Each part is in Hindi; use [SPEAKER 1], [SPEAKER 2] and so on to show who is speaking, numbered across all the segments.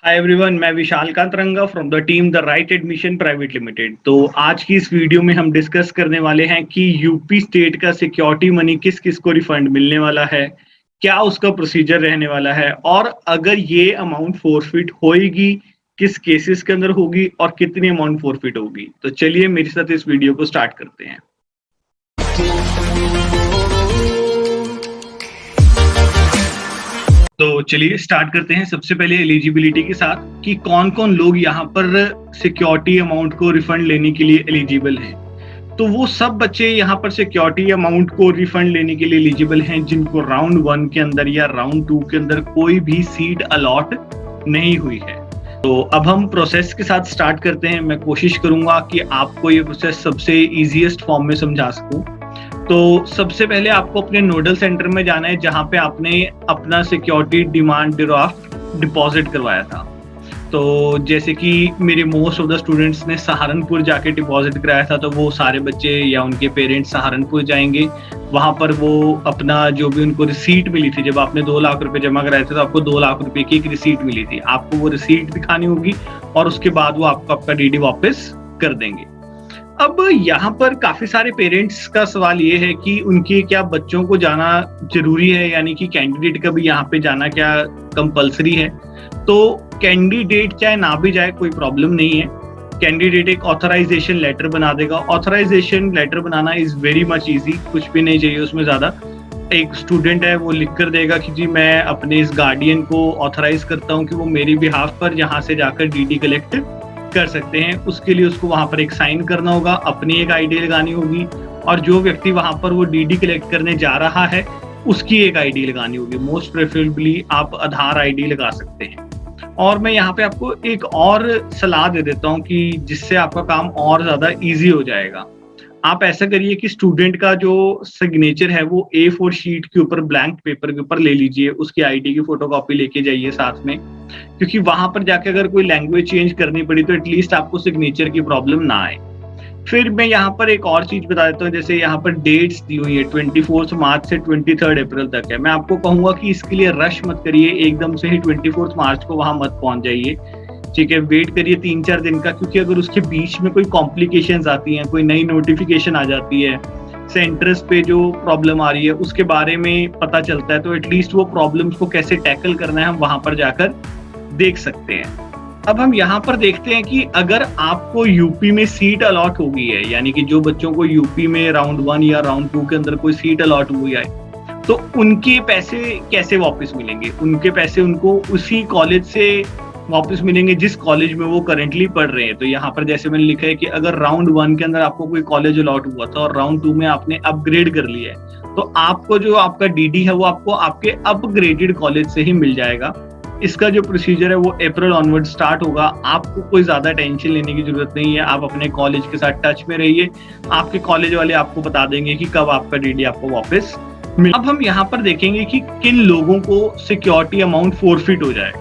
[SPEAKER 1] हाय एवरीवन, मैं Vishal Katranga from the team the right admission private limited. तो आज की इस वीडियो में हम डिस्कस करने वाले हैं कि यूपी स्टेट का सिक्योरिटी मनी किस किस को रिफंड मिलने वाला है, क्या उसका प्रोसीजर रहने वाला है और अगर ये अमाउंट फोरफिट होएगी किस केसेस के अंदर होगी और कितनी अमाउंट फोरफिट होगी। तो चलिए मेरे साथ इस वीडियो को स्टार्ट करते हैं। तो चलिए स्टार्ट करते हैं। सबसे पहले एलिजिबिलिटी के साथ कि कौन कौन लोग यहाँ पर सिक्योरिटी अमाउंट को रिफंड लेने के लिए एलिजिबल हैं। तो वो सब बच्चे यहाँ पर सिक्योरिटी अमाउंट को रिफंड लेने के लिए एलिजिबल हैं जिनको राउंड 1 के अंदर या राउंड 2 के अंदर कोई भी सीट अलॉट नहीं हुई है। तो अब हम प्रोसेस के साथ स्टार्ट करते हैं। मैं कोशिश करूंगा कि आपको ये प्रोसेस सबसे इजीएस्ट फॉर्म में समझा सकूं। तो सबसे पहले आपको अपने नोडल सेंटर में जाना है जहां पे आपने अपना सिक्योरिटी डिमांड ड्राफ्ट डिपॉजिट करवाया था। तो जैसे कि मेरे मोस्ट ऑफ द स्टूडेंट्स ने सहारनपुर जाके डिपॉजिट कराया था, तो वो सारे बच्चे या उनके पेरेंट्स सहारनपुर जाएंगे। वहां पर वो अपना जो भी उनको रिसीट मिली थी, जब आपने 2 लाख रुपए जमा कराए थे तो आपको 2 लाख रुपए की एक रिसीट मिली थी, आपको वो रिसीट दिखानी होगी और उसके बाद वो आपको आपका डीडी वापस कर देंगे। अब यहाँ पर काफी सारे पेरेंट्स का सवाल ये है कि उनके क्या बच्चों को जाना जरूरी है, यानी कि कैंडिडेट का भी यहाँ पे जाना क्या कंपलसरी है। तो कैंडिडेट चाहे ना भी जाए कोई प्रॉब्लम नहीं है। कैंडिडेट एक ऑथराइजेशन लेटर बना देगा। ऑथराइजेशन लेटर बनाना इज वेरी मच इजी, कुछ भी नहीं चाहिए उसमें ज्यादा। एक स्टूडेंट है वो लिख कर देगा कि जी मैं अपने इस गार्डियन को ऑथराइज करता हूँ कि वो मेरी बिहाफ पर यहाँ से जाकर डीडी कलेक्ट कर सकते हैं। उसके लिए उसको वहां पर एक साइन करना होगा, अपनी एक आईडी लगानी होगी और जो व्यक्ति वहां पर वो डीडी कलेक्ट करने जा रहा है उसकी एक आईडी लगानी होगी। मोस्ट प्रेफरेबली आप आधार आईडी लगा सकते हैं। और मैं यहाँ पे आपको एक और सलाह दे देता हूँ कि जिससे आपका काम और ज्यादा इजी हो जाएगा। आप ऐसा करिए कि स्टूडेंट का जो सिग्नेचर है वो A4 शीट के ऊपर ब्लैंक पेपर के ऊपर ले लीजिए, उसकी आईडी की फोटोकॉपी लेके जाइए साथ में, क्योंकि वहां पर जाके अगर कोई लैंग्वेज चेंज करनी पड़ी तो एटलीस्ट आपको सिग्नेचर की प्रॉब्लम ना आए। फिर मैं यहाँ पर एक और चीज बता देता हूँ, जैसे यहाँ पर डेट्स दी हुई है 24 मार्च से 23 अप्रैल तक है। मैं आपको कहूंगा कि इसके लिए रश मत करिए, एकदम से ही 24 मार्च को वहां मत पहुंच जाइए। ठीक है, वेट करिए 3-4 दिन का, क्योंकि अगर उसके बीच में कोई कॉम्प्लिकेशंस आती हैं, कोई नई नोटिफिकेशन आ जाती है, सेंटर्स पे जो प्रॉब्लम आ रही है उसके बारे में पता चलता है, तो एटलीस्ट वो प्रॉब्लम्स को कैसे टैकल करना है हम वहां पर जाकर देख सकते हैं। अब हम यहाँ पर देखते हैं कि अगर आपको यूपी में सीट अलॉट हो गई है, यानी कि जो बच्चों को यूपी में राउंड 1 या राउंड 2 के अंदर कोई सीट अलॉट हुई है, तो उनके पैसे कैसे वापस मिलेंगे। उनके पैसे उनको उसी कॉलेज से वापस मिलेंगे जिस कॉलेज में वो करेंटली पढ़ रहे हैं। तो यहाँ पर जैसे मैंने लिखा है कि अगर राउंड 1 के अंदर आपको कोई कॉलेज अलॉट हुआ था और राउंड 2 में आपने अपग्रेड कर लिया है, तो आपको जो आपका डीडी है वो आपको आपके अपग्रेडेड कॉलेज से ही मिल जाएगा। इसका जो प्रोसीजर है वो अप्रैल ऑनवर्ड स्टार्ट होगा। आपको कोई ज्यादा टेंशन लेने की जरूरत नहीं है, आप अपने कॉलेज के साथ टच में रहिए, आपके कॉलेज वाले आपको बता देंगे कि कब आपका डीडी आपको वापस मिले। अब हम यहाँ पर देखेंगे कि किन लोगों को सिक्योरिटी अमाउंट फोरफिट हो जाए।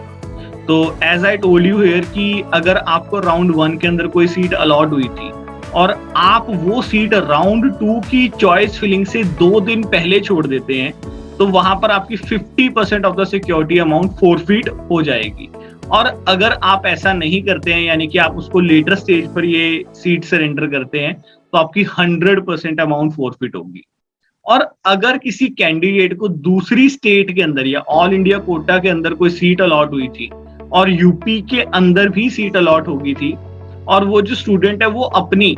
[SPEAKER 1] तो as I told you here कि अगर आपको राउंड 1 के अंदर कोई सीट अलॉट हुई थी और आप वो सीट राउंड 2 की चॉइस फिलिंग से 2 दिन पहले छोड़ देते हैं, तो वहां पर आपकी 50% of the security amount forfeit हो जाएगी। और अगर आप ऐसा नहीं करते हैं, यानी कि आप उसको लेटर स्टेज पर ये सीट सरेंडर करते हैं, तो आपकी 100% अमाउंट फोरफिट होगी। और अगर किसी कैंडिडेट को दूसरी स्टेट के अंदर या ऑल इंडिया कोटा के अंदर कोई सीट अलॉट हुई थी और यूपी के अंदर भी सीट अलॉट हो गई थी, और वो जो स्टूडेंट है वो अपनी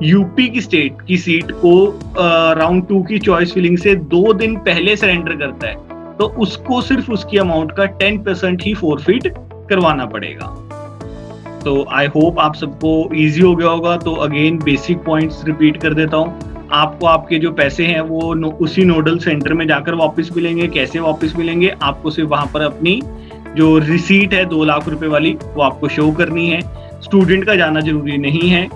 [SPEAKER 1] यूपी की स्टेट की सीट को राउंड 2 की चॉइस फिलिंग से 2 दिन पहले सरेंडर करता है, तो उसको सिर्फ उसकी अमाउंट का 10% ही फोरफिट करवाना पड़ेगा। तो आई होप आप सबको इजी हो गया होगा। तो अगेन बेसिक पॉइंट्स रिपीट कर देता हूँ। आपको आपके जो पैसे हैं वो उसी नोडल सेंटर में जाकर वापस मिलेंगे। कैसे वापस मिलेंगे, आपको सिर्फ वहां पर अपनी जो रिसीट है 2 लाख रुपए वाली वो आपको शो करनी है। स्टूडेंट का जाना जरूरी नहीं है,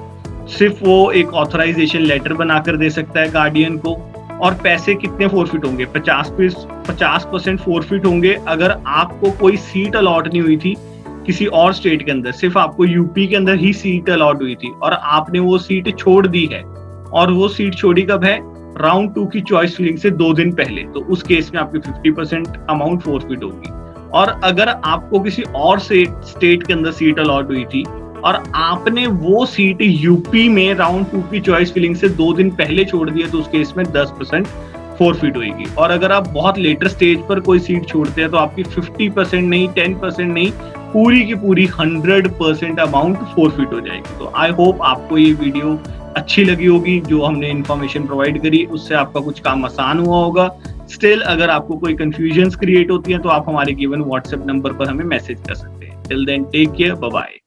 [SPEAKER 1] सिर्फ वो एक ऑथराइजेशन लेटर बनाकर दे सकता है गार्डियन को। और पैसे कितने फोरफिट होंगे, 50% फोरफिट होंगे अगर आपको कोई सीट अलॉट नहीं हुई थी किसी और स्टेट के अंदर, सिर्फ आपको यूपी के अंदर ही सीट अलॉट हुई थी और आपने वो सीट छोड़ दी है। और वो सीट छोड़ी कब है, राउंड 2 की चॉइस फिलिंग से 2 दिन पहले, तो उस केस में आपकी 50% अमाउंट फोरफिट होगी। और अगर आपको किसी और स्टेट के अंदर सीट अलॉट हुई थी और आपने वो सीट यूपी में राउंड 2 की चॉइस फिलिंग से 2 दिन पहले छोड़ दिया तो उस केस में 10% फोरफिट होगी। और अगर आप बहुत लेटर स्टेज पर कोई सीट छोड़ते हैं तो आपकी 50% नहीं, 10% नहीं, पूरी की पूरी 100% अमाउंट फोरफिट हो जाएगी। तो आई होप आपको ये वीडियो अच्छी लगी होगी, जो हमने इन्फॉर्मेशन प्रोवाइड करी उससे आपका कुछ काम आसान हुआ होगा। स्टिल अगर आपको कोई कंफ्यूजन्स क्रिएट होती हैं तो आप हमारे गिवन व्हाट्सएप नंबर पर हमें मैसेज कर सकते हैं। Till then take care, bye bye.